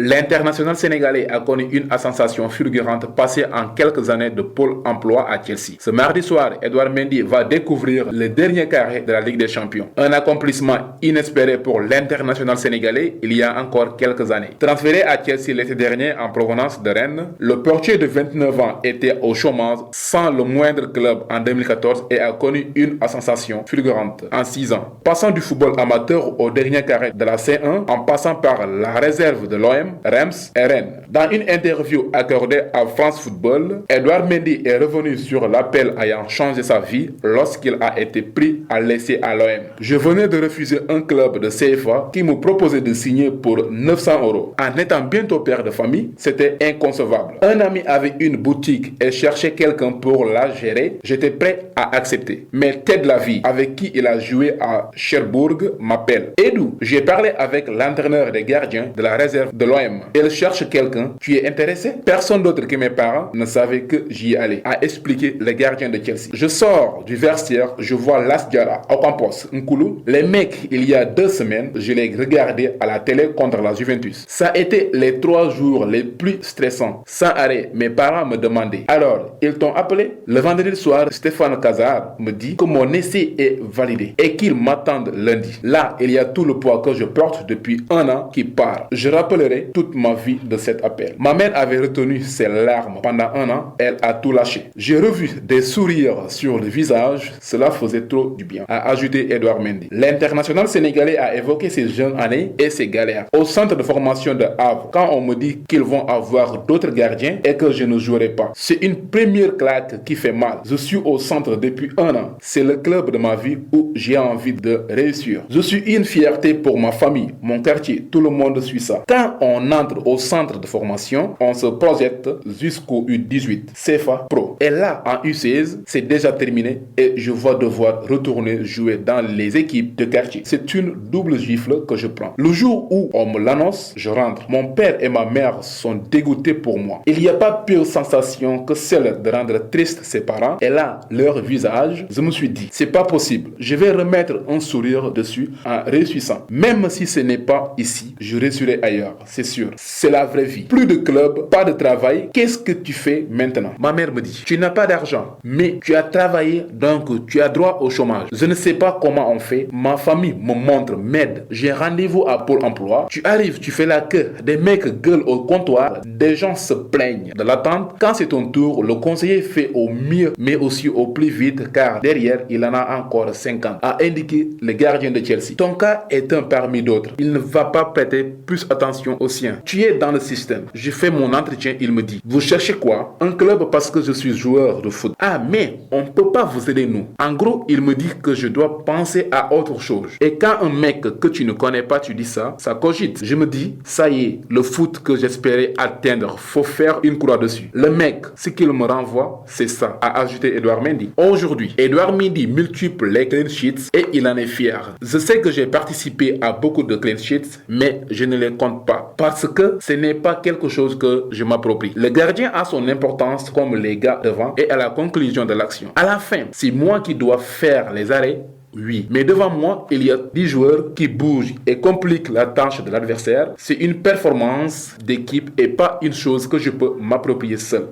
L'international sénégalais a connu une sensation fulgurante passée en quelques années de pôle emploi à Chelsea. Ce mardi soir, Edouard Mendy va découvrir le dernier carré de la Ligue des Champions. Un accomplissement inespéré pour l'international sénégalais il y a encore quelques années. Transféré à Chelsea l'été dernier en provenance de Rennes, le portier de 29 ans était au chômage sans le moindre club en 2014 et a connu une sensation fulgurante en 6 ans. Passant du football amateur au dernier carré de la C1 en passant par la réserve de l'OM, Reims et Rennes. Dans une interview accordée à France Football, Edouard Mendy est revenu sur l'appel ayant changé sa vie lorsqu'il a été pris à l'essai à l'OM. Je venais de refuser un club de CFA qui me proposait de signer pour 900 €. En étant bientôt père de famille, c'était inconcevable. Un ami avait une boutique et cherchait quelqu'un pour la gérer. J'étais prêt à accepter. Mais Ted Lavie, avec qui il a joué à Cherbourg, m'appelle. Edou, j'ai parlé avec l'entraîneur des gardiens de la réserve de l'OM. Elle cherche quelqu'un. Tu es intéressé? Personne d'autre que mes parents ne savait que j'y allais, a expliqué le gardien de Chelsea. Je sors du vestiaire, je vois Las Diarra, Ocampos, Nkulu. Les mecs, il y a 2 semaines, je les regardais à la télé contre la Juventus. Ça a été les 3 jours les plus stressants. Sans arrêt, mes parents me demandaient. Alors, ils t'ont appelé? Le vendredi soir, Stéphane Cazard me dit que mon essai est validé et qu'ils m'attendent lundi. Là, il y a tout le poids que je porte depuis 1 an qui part. Je rappellerai toute ma vie de cet appel. Ma mère avait retenu ses larmes pendant 1 an, elle a tout lâché. J'ai revu des sourires sur le visage, cela faisait trop du bien, a ajouté Edouard Mendy. L'international sénégalais a évoqué ses jeunes années et ses galères. Au centre de formation de Havre, quand on me dit qu'ils vont avoir d'autres gardiens et que je ne jouerai pas, c'est une première claque qui fait mal. Je suis au centre depuis 1 an. C'est le club de ma vie où j'ai envie de réussir. Je suis une fierté pour ma famille, mon quartier, tout le monde suit ça. Quand on entre au centre de formation, on se projette jusqu'au U18 CFA Pro. Et là, en U16, c'est déjà terminé et je vais devoir retourner jouer dans les équipes de quartier. C'est une double gifle que je prends. Le jour où on me l'annonce, je rentre. Mon père et ma mère sont dégoûtés pour moi. Il n'y a pas pire sensation que celle de rendre triste ses parents. Et là, leur visage, je me suis dit, c'est pas possible. Je vais remettre un sourire dessus en réussissant. Même si ce n'est pas ici, je réussirai ailleurs. C'est sûr. C'est la vraie vie. Plus de club, pas de travail. Qu'est-ce que tu fais maintenant? Ma mère me dit, tu n'as pas d'argent, mais tu as travaillé, donc tu as droit au chômage. Je ne sais pas comment on fait. Ma famille me montre, m'aide. J'ai rendez-vous à Pôle emploi. Tu arrives, tu fais la queue. Des mecs gueulent au comptoir. Des gens se plaignent de l'attente. Quand c'est ton tour, le conseiller fait au mieux, mais aussi au plus vite, car derrière, il en a encore 50, a indiqué le gardien de Chelsea. Ton cas est un parmi d'autres. Il ne va pas prêter plus attention au sien. Tu es dans le système. Je fais mon entretien, il me dit, vous cherchez quoi? Un club parce que je suis joueur de foot. Ah, mais on ne peut pas vous aider nous. En gros, il me dit que je dois penser à autre chose. Et quand un mec que tu ne connais pas, tu dis ça, ça cogite. Je me dis, ça y est, le foot que j'espérais atteindre, faut faire une croix dessus. Le mec, ce qu'il me renvoie, c'est ça, a ajouté Edouard Mendy. Aujourd'hui, Edouard Mendy multiplie les clean sheets et il en est fier. Je sais que j'ai participé à beaucoup de clean sheets, mais je ne les compte pas. Parce que ce n'est pas quelque chose que je m'approprie. Le gardien a son importance comme les gars devant et à la conclusion de l'action. À la fin, c'est moi qui dois faire les arrêts. Oui, mais devant moi, il y a 10 joueurs qui bougent et compliquent la tâche de l'adversaire. C'est une performance d'équipe et pas une chose que je peux m'approprier seul.